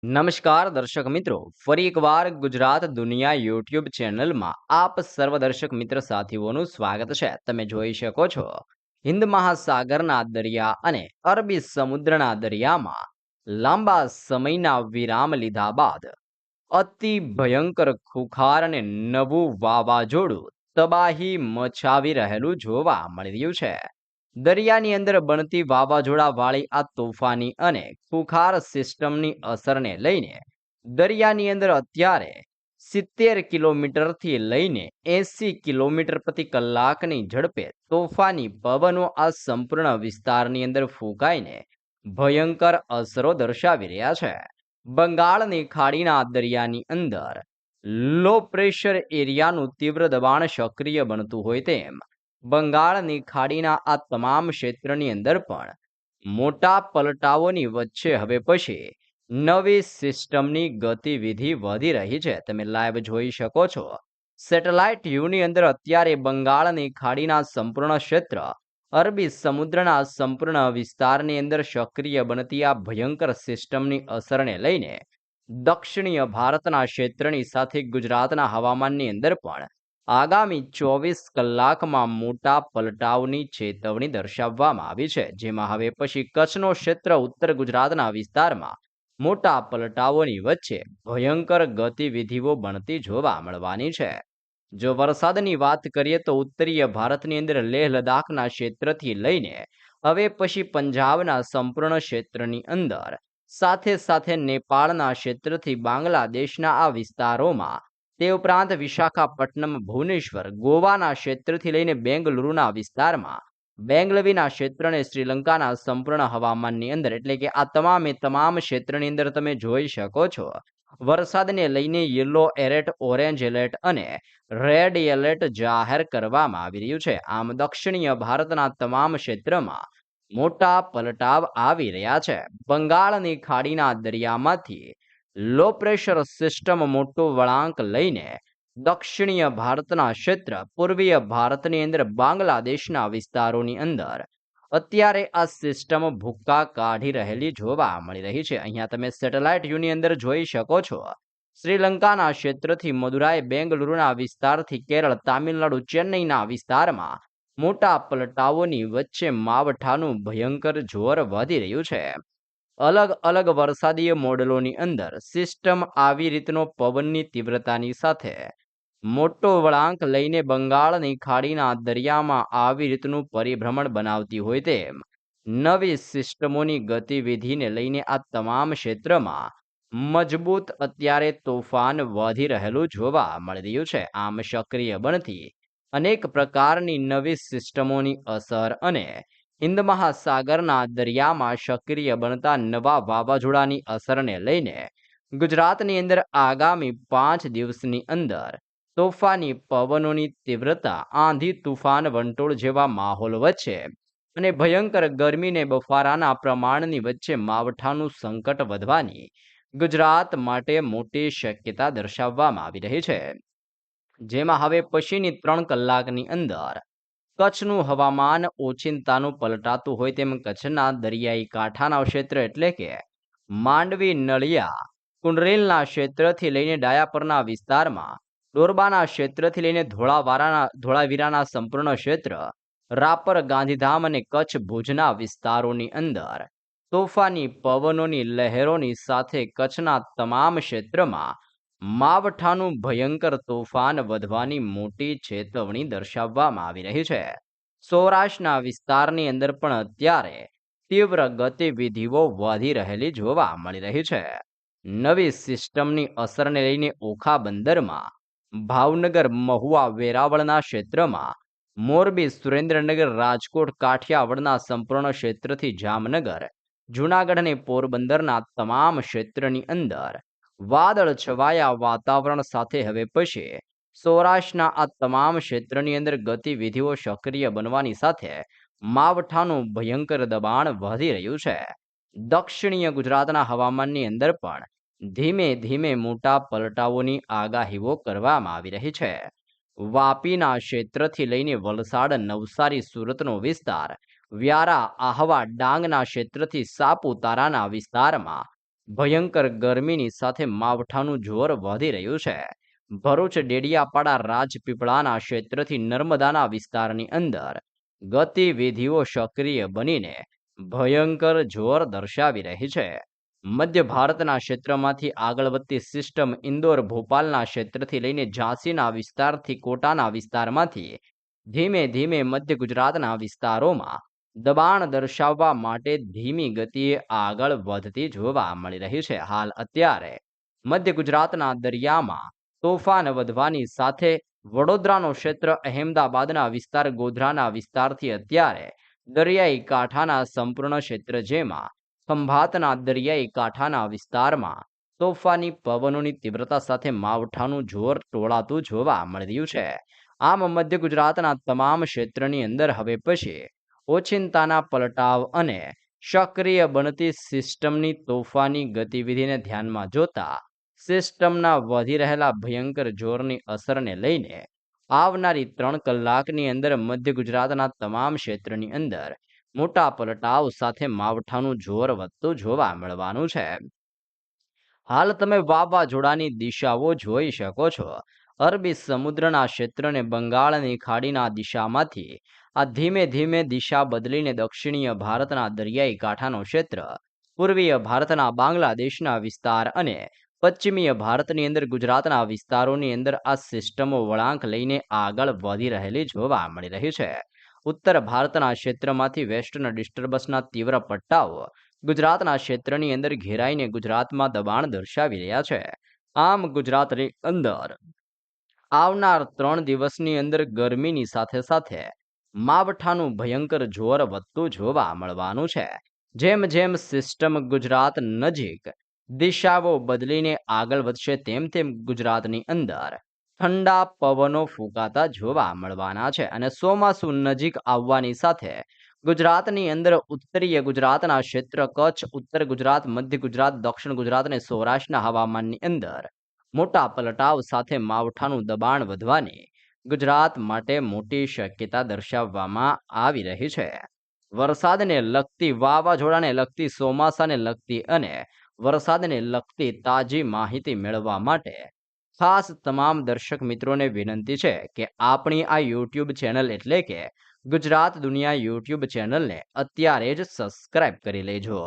નમસ્કાર દર્શક મિત્રો, ફરી એકવાર ગુજરાત દુનિયા યુટ્યુબ ચેનલમાં આપ સર્વ દર્શક મિત્ર સાથીઓનું સ્વાગત છે. તમે જોઈ શકો છો હિન્દ મહાસાગરના દરિયા અને અરબી સમુદ્રના દરિયામાં લાંબા સમયના વિરામ લીધા બાદ અતિ ભયંકર ખુખાર અને નવું વાવાઝોડું તબાહી મચાવી રહેલું જોવા મળી રહ્યું છે. દરિયાની અંદર બનતી વાવાઝોડા વાળી આ તોફાની અને ખુખાર સિસ્ટમની અસરને લઈને દરિયાની અંદર અત્યારે 70 કિલોમીટરથી લઈને 80 કિલોમીટર પ્રતિ કલાકની ઝડપે તોફાની પવનો આ સંપૂર્ણ વિસ્તારની અંદર ફૂંકાઈને ભયંકર અસરો દર્શાવી રહ્યા છે. બંગાળની ખાડીના દરિયાની અંદર લો પ્રેશર એરિયાનું તીવ્ર દબાણ સક્રિય બનતું હોય તેમ બંગાળની ખાડીના આ તમામ ક્ષેત્રની અંદર પણ મોટા પલટાઓની વચ્ચે હવે પછી નવી સિસ્ટમની ગતિવિધિ વધી રહી છે. તમે લાઈવ જોઈ શકો છો સેટેલાઇટ વ્યૂની અંદર અત્યારે બંગાળની ખાડીના સંપૂર્ણ ક્ષેત્ર અરબી સમુદ્રના સંપૂર્ણ વિસ્તારની અંદર સક્રિય બનતી આ ભયંકર સિસ્ટમની અસરને લઈને દક્ષિણીય ભારતના ક્ષેત્રની સાથે ગુજરાતના હવામાનની અંદર પણ આગામી 24 કલાકમાં મોટા પલટાવની ચેતવણી દર્શાવવામાં આવી છે. જેમાં હવે પછી કચ્છનો ક્ષેત્ર ઉત્તર ગુજરાતના વિસ્તારમાં મોટા પલટાઓની વચ્ચે ભયંકર ગતિવિધિઓ બનતી જોવા મળવાની છે. જો વરસાદની વાત કરીએ તો ઉત્તરીય ભારતની અંદર લેહ લદ્દાખના ક્ષેત્રથી લઈને હવે પછી પંજાબના સંપૂર્ણ ક્ષેત્રની અંદર સાથે સાથે નેપાળના ક્ષેત્રથી બાંગ્લાદેશના આ વિસ્તારોમાં તે ઉપરાંત વિશાખાપટ્ટનમ, ભુવનેશ્વર, ગોવાના ક્ષેત્રથી લઈને બેંગલુરુના વિસ્તારમાં, બેંગલવીના ક્ષેત્ર અને શ્રીલંકાના સંપૂર્ણ હવામાનની અંદર એટલે કે આ તમામ ક્ષેત્રની અંદર તમે જોઈ શકો છો વરસાદને લઈને યલો એલર્ટ, ઓરેન્જ એલર્ટ અને રેડ એલર્ટ જાહેર કરવામાં આવી રહ્યું છે. આમ દક્ષિણીય ભારતના તમામ ક્ષેત્રમાં મોટા પલટાવ આવી રહ્યા છે. બંગાળની ખાડીના દરિયામાંથી લો પ્રેશર સિસ્ટમ મોટો વળાંક લઈને દક્ષિણીય ભારતના ક્ષેત્ર, પૂર્વીય ભારતની અંદર બાંગ્લાદેશના વિસ્તારોની અંદર અત્યારે આ સિસ્ટમ ભૂક્કા કાઢી રહેલી જોવા મળી રહી છે. અહીંયા તમે સેટેલાઇટ વ્યૂની અંદર જોઈ શકો છો શ્રીલંકાના ક્ષેત્રથી મદુરાઈ, બેંગલુરુના વિસ્તારથી કેરળ, તામિલનાડુ, ચેન્નઈના વિસ્તારમાં મોટા પલટાઓની વચ્ચે માવઠાનું ભયંકર જોર વધી રહ્યું છે. અલગ અલગ વરસાદીય મોડેલોની અંદર સિસ્ટમ આવી રીતનો પવનની તીવ્રતાની સાથે મોટો વળાંક લઈને બંગાળની ખાડીના દરિયામાં આવી રીતનું પરિભ્રમણ બનાવતી હોય તેમ નવી સિસ્ટમોની ગતિવિધિને લઈને આ તમામ ક્ષેત્રમાં મજબૂત અત્યારે તોફાન વધી રહેલું જોવા મળી રહ્યું છે. આમ સક્રિય બનતી અનેક પ્રકારની નવી સિસ્ટમોની અસર અને હિન્દ મહાસાગરના દરિયામાં સક્રિય બનતા નવા વાવાઝોડાની અસરને લઈને ગુજરાતની અંદર આગામી 5 દિવસની અંદર તોફાની પવનોની તીવ્રતા, આંધી, તુફાન, વંટોળ જેવા માહોલ વચ્ચે અને ભયંકર ગરમીને બફારાના પ્રમાણની વચ્ચે માવઠાનું સંકટ વધવાની ગુજરાત માટે મોટી શક્યતા દર્શાવવામાં આવી રહી છે. જેમાં હવે પછીની 3 કલાકની અંદર કચ્છનું હવામાન ઓચિંતાનું પલટાતું હોય તેમ કચ્છના દરિયાઈ કાંઠાના ક્ષેત્ર એટલે કે માંડવી, નળિયા, કુંડરેલના ક્ષેત્રથી લઈને ડાયાપરના વિસ્તારમાં, ડોરબાના ક્ષેત્રથી લઈને ધોળાવીરાના સંપૂર્ણ ક્ષેત્ર, રાપર, ગાંધીધામ અને કચ્છ ભુજના વિસ્તારોની અંદર તોફાની પવનોની લહેરોની સાથે કચ્છના તમામ ક્ષેત્રમાં માવઠાનું ભયંકર તોફાન વધવાની મોટી ચેતવણી દર્શાવવામાં આવી રહી છે. સૌરાષ્ટ્રના વિસ્તારની અંદર પણ અત્યારે તીવ્ર ગતિવિધિઓ વધી રહેલી જોવા મળી રહી છે. નવી સિસ્ટમની અસરને લઈને ઓખા બંદરમાં, ભાવનગર, મહુવા, વેરાવળના ક્ષેત્રમાં, મોરબી, સુરેન્દ્રનગર, રાજકોટ, કાઠિયાવાડના સંપૂર્ણ ક્ષેત્રથી જામનગર, જૂનાગઢ અને પોરબંદરના તમામ ક્ષેત્રની અંદર વાદળ છવાયા વાતાવરણ સાથે હવે પછી સૌરાષ્ટ્રના આ તમામ ક્ષેત્રની અંદર ગતિવિધિઓ સક્રિય બનવાની સાથે માવઠાનું ભયંકર દબાણ વધી રહ્યું છે. દક્ષિણીય ગુજરાતના હવામાનની અંદર પણ ધીમે ધીમે મોટા પલટાઓની આગાહીઓ કરવામાં આવી રહી છે. વાપીના ક્ષેત્રથી લઈને વલસાડ, નવસારી, સુરતનો વિસ્તાર, વ્યારા, આહવા, ડાંગના ક્ષેત્રથી સાપુતારાના વિસ્તારમાં, ભયંકર ગરમીની સાથે માવઠાનું જોર વધી રહ્યું છે. ભરૂચ ડેડિયાપાડા રાજપીપળાના ક્ષેત્રથી નર્મદાના વિસ્તારની અંદર ગતિવિધિઓ સક્રિય બનીને ભયંકર જોર દર્શાવી રહી છે. મધ્ય ભારતના ક્ષેત્રમાંથી આગળ વધતી સિસ્ટમ ઇન્દોર ભોપાલના ક્ષેત્રથી લઈને ઝાંસીના વિસ્તારથી કોટાના વિસ્તારમાંથી ધીમે ધીમે મધ્ય ગુજરાતના વિસ્તારોમાં દબાણ દર્શાવવા માટે ધીમી ગતિએ આગળ વધતી જોવા મળી રહી છે. હાલ અત્યારે મધ્ય ગુજરાતના દરિયામાં તોફાન વધવાની સાથે વડોદરાનો ક્ષેત્ર, અહેમદાબાદના વિસ્તાર, ગોધરાના વિસ્તારથી અત્યારે દરિયાઈ કાંઠાના સંપૂર્ણ ક્ષેત્ર, જેમાં ખંભાતના દરિયાઈ કાંઠાના વિસ્તારમાં તોફાની પવનોની તીવ્રતા સાથે માવઠાનું જોર ટોળાતું જોવા મળી રહ્યું છે. આમ મધ્ય ગુજરાતના તમામ ક્ષેત્રની અંદર હવે પછી ઓચિંતાના પલટાવ અને સક્રિય બનતી સિસ્ટમની તોફાની ગતિવિધિને ધ્યાનમાં જોતા સિસ્ટમના વધી રહેલા ભયંકર જોરની અસરને લઈને આવનારી 3 કલાકની અંદર મધ્ય ગુજરાતના તમામ ક્ષેત્રની અંદર મોટા પલટાવ સાથે માવઠાનું જોર વધતું જોવા મળવાનું છે. હાલ તમે વાવાઝોડાની દિશાઓ જોઈ શકો છો. અરબી સમુદ્રના ક્ષેત્રને બંગાળની ખાડીના દિશામાંથી આ ધીમે ધીમે દિશા બદલીને દક્ષિણીય ભારતના દરિયાઈ કાંઠાનો ક્ષેત્ર, પૂર્વીય ભારતના બાંગ્લાદેશના વિસ્તાર અને પશ્ચિમીય ભારતની અંદર ગુજરાતના વિસ્તારોની અંદર આ સિસ્ટમો વળાંક લઈને આગળ વધી રહેલી જોવા મળી રહી છે. ઉત્તર ભારતના ક્ષેત્રમાંથી વેસ્ટર્ન ડિસ્ટર્બન્સના તીવ્ર પટ્ટાઓ ગુજરાતના ક્ષેત્રની અંદર ઘેરાઈને ગુજરાતમાં દબાણ દર્શાવી રહ્યા છે. આમ ગુજરાતની અંદર આવનાર 3 દિવસની અંદર ગરમીની સાથે સાથે માવઠાનું ભયંકર જોર વધતું જોવા મળવાનું છે. જેમ જેમ સિસ્ટમ ગુજરાત નજીક દિશાઓ બદલીને આગળ વધશે તેમ તેમ ગુજરાતની અંદર ઠંડા પવનો ફૂંકાતા જોવા મળવાના છે અને ચોમાસું નજીક આવવાની સાથે ગુજરાતની અંદર ઉત્તરીય ગુજરાતના ક્ષેત્ર, કચ્છ, ઉત્તર ગુજરાત, મધ્ય ગુજરાત, દક્ષિણ ગુજરાત અને સૌરાષ્ટ્રના હવામાનની અંદર મોટા પલટાવ સાથે માવઠાનું દબાણ વધવાની ગુજરાત માટે મોટી શક્યતા દર્શાવવામાં આવી રહી છે. વરસાદને લગતી, વાવાઝોડાને લગતી, ચોમાસાને લગતી અને વરસાદને લગતી તાજી માહિતી મેળવવા માટે ખાસ તમામ દર્શક મિત્રોને વિનંતી છે કે આપણી આ યુટ્યુબ ચેનલ એટલે કે ગુજરાત દુનિયા યુટ્યુબ ચેનલને અત્યારે જ સબસ્ક્રાઇબ કરી લેજો.